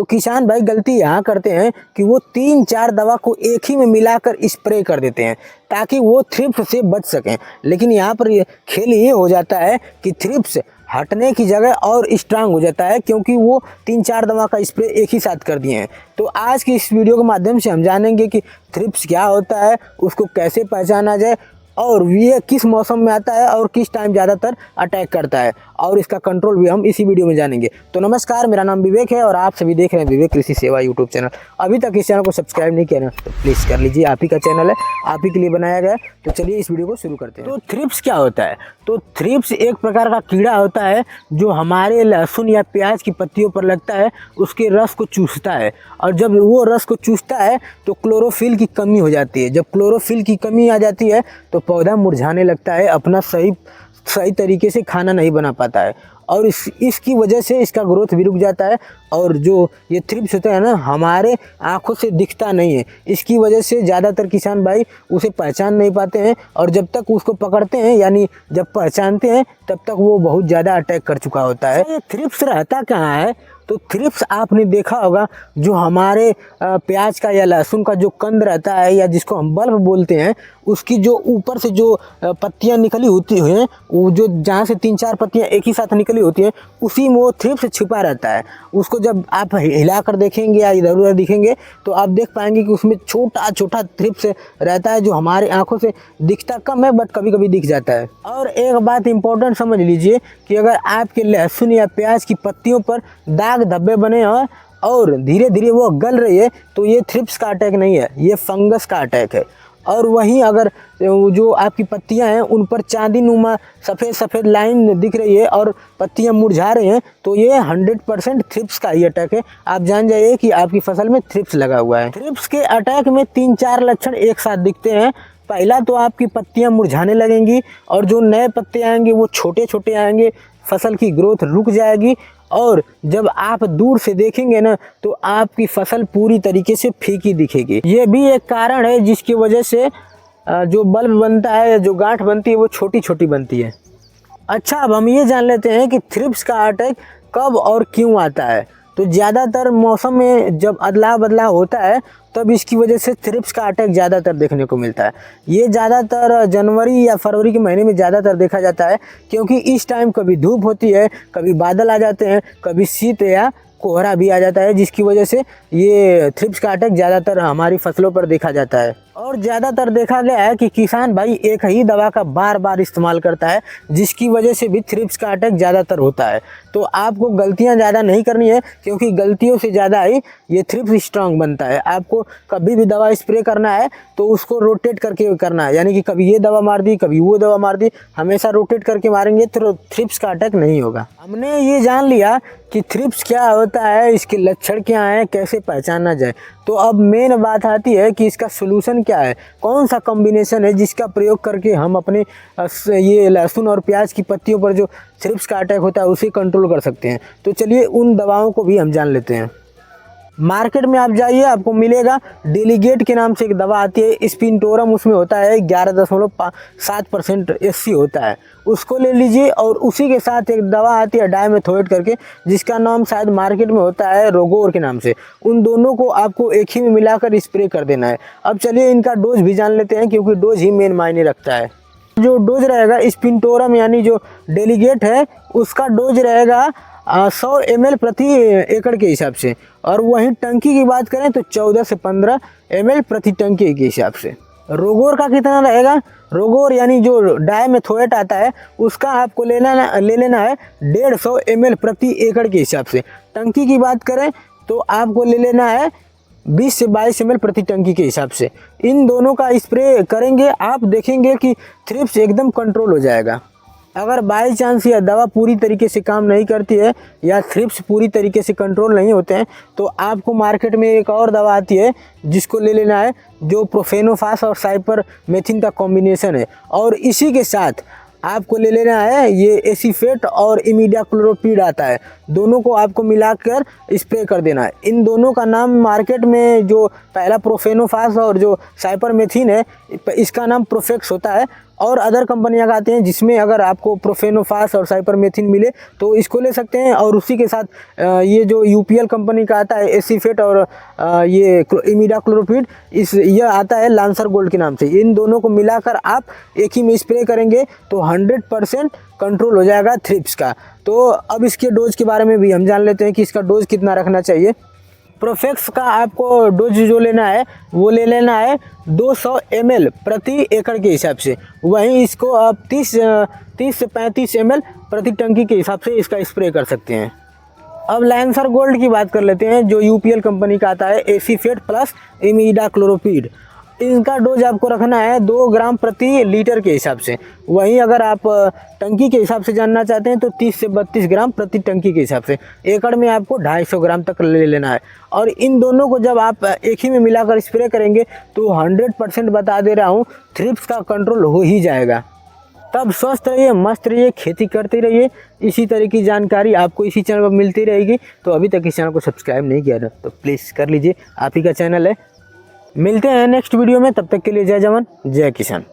तो किसान भाई गलती यहाँ करते हैं कि वो 3-4 दवा को एक ही में मिलाकर स्प्रे कर देते हैं ताकि वो थ्रिप्स से बच सकें। लेकिन यहाँ पर खेल ये हो जाता है कि थ्रिप्स हटने की जगह और स्ट्रांग हो जाता है, क्योंकि वो 3-4 दवा का स्प्रे एक ही साथ कर दिए हैं। तो आज की इस वीडियो के माध्यम से हम जानेंगे कि थ्रिप्स क्या होता है, उसको कैसे पहचाना जाए और ये किस मौसम में आता है और किस टाइम ज़्यादातर अटैक करता है, और इसका कंट्रोल भी हम इसी वीडियो में जानेंगे। तो नमस्कार, मेरा नाम विवेक है और आप सभी देख रहे हैं विवेक कृषि सेवा यूट्यूब चैनल। अभी तक इस चैनल को सब्सक्राइब नहीं किया ना तो प्लीज़ कर लीजिए, आप ही का चैनल है, आप ही के लिए बनाया गया है। तो चलिए इस वीडियो को शुरू करते हैं। तो थ्रिप्स क्या होता है? तो थ्रिप्स एक प्रकार का कीड़ा होता है जो हमारे लहसुन या प्याज की पत्तियों पर लगता है, उसके रस को चूसता है, और जब वो रस को चूसता है तो क्लोरोफिल की कमी हो जाती है। जब क्लोरोफिल की कमी आ जाती है तो पौधा मुरझाने लगता है, अपना सही तरीके से खाना नहीं बना पाता है, और इसकी वजह से इसका ग्रोथ भी रुक जाता है। और जो ये थ्रिप्स होता है ना, हमारे आंखों से दिखता नहीं है, इसकी वजह से ज़्यादातर किसान भाई उसे पहचान नहीं पाते हैं, और जब तक उसको पकड़ते हैं यानी जब पहचानते हैं तब तक वो बहुत ज़्यादा अटैक कर चुका होता है। ये थ्रिप्स रहता कहाँ है? तो थ्रिप्स आपने देखा होगा जो हमारे प्याज का या लहसुन का जो कंद रहता है या जिसको हम बल्ब बोलते हैं, उसकी जो ऊपर से जो पत्तियां निकली होती हैं, वो जो जहाँ से 3-4 पत्तियां एक ही साथ निकली होती हैं, उसी में वो थ्रिप्स छिपा रहता है। उसको जब आप हिला कर देखेंगे या इधर उधर दिखेंगे तो आप देख पाएंगे कि उसमें छोटा छोटा थ्रिप्स रहता है जो हमारे आंखों से दिखता कम है बट कभी कभी दिख जाता है। और एक बात इंपॉर्टेंट समझ लीजिए कि अगर आपके लहसुन या प्याज की पत्तियों पर दाग धब्बे बने और धीरे धीरे वो गल रही है तो ये थ्रिप्स का अटैक नहीं है, ये फंगस का अटैक है। और वहीं अगर जो आपकी पत्तियां हैं उन पर चांदी नुमा सफ़ेद सफ़ेद लाइन दिख रही है और पत्तियां मुरझा रही हैं तो ये 100% थ्रिप्स का ही अटैक है। आप जान जाइए कि आपकी फसल में थ्रिप्स लगा हुआ है। थ्रिप्स के अटैक में 3-4 लक्षण एक साथ दिखते हैं। पहला तो आपकी पत्तियां मुरझाने लगेंगी और जो नए पत्ते आएंगे वो छोटे छोटे आएंगे, फसल की ग्रोथ रुक जाएगी, और जब आप दूर से देखेंगे ना तो आपकी फसल पूरी तरीके से फीकी दिखेगी। ये भी एक कारण है जिसकी वजह से जो बल्ब बनता है, जो गांठ बनती है, वो छोटी छोटी बनती है। अच्छा, अब हम ये जान लेते हैं कि थ्रिप्स का अटैक कब और क्यों आता है। तो ज़्यादातर मौसम में जब अदला बदलाव होता है तब इसकी वजह से थ्रिप्स का अटैक ज़्यादातर देखने को मिलता है। ये ज़्यादातर जनवरी या फरवरी के महीने में ज़्यादातर देखा जाता है, क्योंकि इस टाइम कभी धूप होती है, कभी बादल आ जाते हैं, कभी शीत या कोहरा भी आ जाता है, जिसकी वजह से ये थ्रिप्स का अटैक ज़्यादातर हमारी फसलों पर देखा जाता है। और ज़्यादातर देखा गया है कि किसान भाई एक ही दवा का बार बार इस्तेमाल करता है, जिसकी वजह से भी थ्रिप्स का अटैक ज़्यादातर होता है। तो आपको गलतियां ज़्यादा नहीं करनी है, क्योंकि गलतियों से ज़्यादा ही ये थ्रिप्स स्ट्रांग बनता है। आपको कभी भी दवा स्प्रे करना है तो उसको रोटेट करके करना है, यानी कि कभी ये दवा मार दी कभी वो दवा मार दी, हमेशा रोटेट करके मारेंगे तो थ्रिप्स का अटैक नहीं होगा। हमने ये जान लिया कि थ्रिप्स क्या होता है, इसके लक्षण क्या हैं, कैसे पहचाना जाए। तो अब मेन बात आती है कि इसका सोल्यूशन क्या है, कौन सा कॉम्बिनेशन है जिसका प्रयोग करके हम अपने ये लहसुन और प्याज की पत्तियों पर जो थ्रिप्स का अटैक होता है उसे कंट्रोल कर सकते हैं। तो चलिए उन दवाओं को भी हम जान लेते हैं। मार्केट में आप जाइए, आपको मिलेगा डेलीगेट के नाम से एक दवा आती है, स्पिनटोरम उसमें होता है 11.7% SC होता है, उसको ले लीजिए। और उसी के साथ एक दवा आती है डायमेथोएट करके, जिसका नाम शायद मार्केट में होता है रोगोर के नाम से। उन दोनों को आपको एक ही में मिलाकर स्प्रे कर देना है। अब चलिए इनका डोज भी जान लेते हैं, क्योंकि डोज ही मेन मायने रखता है। जो डोज रहेगा स्पिनटोरम यानी जो डेलीगेट है उसका डोज रहेगा 100 ml प्रति एकड़ के हिसाब से, और वहीं टंकी की बात करें तो 14 से 15 ml प्रति टंकी के हिसाब से। रोगोर का कितना रहेगा? रोगोर यानी जो डायमेथोएट आता है उसका आपको ले लेना है 150 ml प्रति एकड़ के हिसाब से। टंकी की बात करें तो आपको ले लेना है 20 से 22 ml प्रति टंकी के हिसाब से। इन दोनों का स्प्रे करेंगे, आप देखेंगे कि थ्रिप्स एकदम कंट्रोल हो जाएगा। अगर बाई चांस यह दवा पूरी तरीके से काम नहीं करती है या थ्रिप्स पूरी तरीके से कंट्रोल नहीं होते हैं तो आपको मार्केट में एक और दवा आती है जिसको ले लेना है, जो प्रोफेनोफास और साइपरमेथ्रिन का कॉम्बिनेशन है, और इसी के साथ आपको ले लेना है ये एसीफेट और इमिडाक्लोप्रिड आता है। दोनों को आपको मिलाकर स्प्रे कर देना है। इन दोनों का नाम मार्केट में जो पहला प्रोफेनोफास और जो साइपरमेथ्रिन है इसका नाम प्रोफेक्स होता है, और अदर कंपनियां का आते हैं जिसमें अगर आपको प्रोफेनोफास और साइपरमेथ्रिन मिले तो इसको ले सकते हैं। और उसी के साथ ये जो यूपीएल कंपनी का आता है एसीफेट और ये इमिडाक्लोरोपिड यह आता है लांसर गोल्ड के नाम से। इन दोनों को मिलाकर आप एक ही में स्प्रे करेंगे तो 100% कंट्रोल हो जाएगा थ्रिप्स का। तो अब इसके डोज के बारे में भी हम जान लेते हैं कि इसका डोज कितना रखना चाहिए। प्रोफेक्स का आपको डोज जो लेना है वो ले लेना है 200 ml प्रति एकड़ के हिसाब से। वहीं इसको आप 30 से 35 ml प्रति टंकी के हिसाब से इसका स्प्रे कर सकते हैं। अब लांसर गोल्ड की बात कर लेते हैं जो यूपीएल कंपनी का आता है एसीफेट प्लस इमिडाक्लोरोपिड। इनका डोज आपको रखना है 2 ग्राम प्रति लीटर के हिसाब से। वहीं अगर आप टंकी के हिसाब से जानना चाहते हैं तो 30 से 32 ग्राम प्रति टंकी के हिसाब से। एकड़ में आपको 250 ग्राम तक ले लेना है। और इन दोनों को जब आप एक ही में मिलाकर स्प्रे करेंगे तो 100% बता दे रहा हूँ थ्रिप्स का कंट्रोल हो ही जाएगा। तब स्वस्थ रहिए, मस्त रहिए, खेती करते रहिए। इसी तरह की जानकारी आपको इसी चैनल पर मिलती रहेगी। तो अभी तक इस चैनल को सब्सक्राइब नहीं किया तो प्लीज़ कर लीजिए, आप ही का चैनल है। मिलते हैं नेक्स्ट वीडियो में, तब तक के लिए जय जवान जय किसान।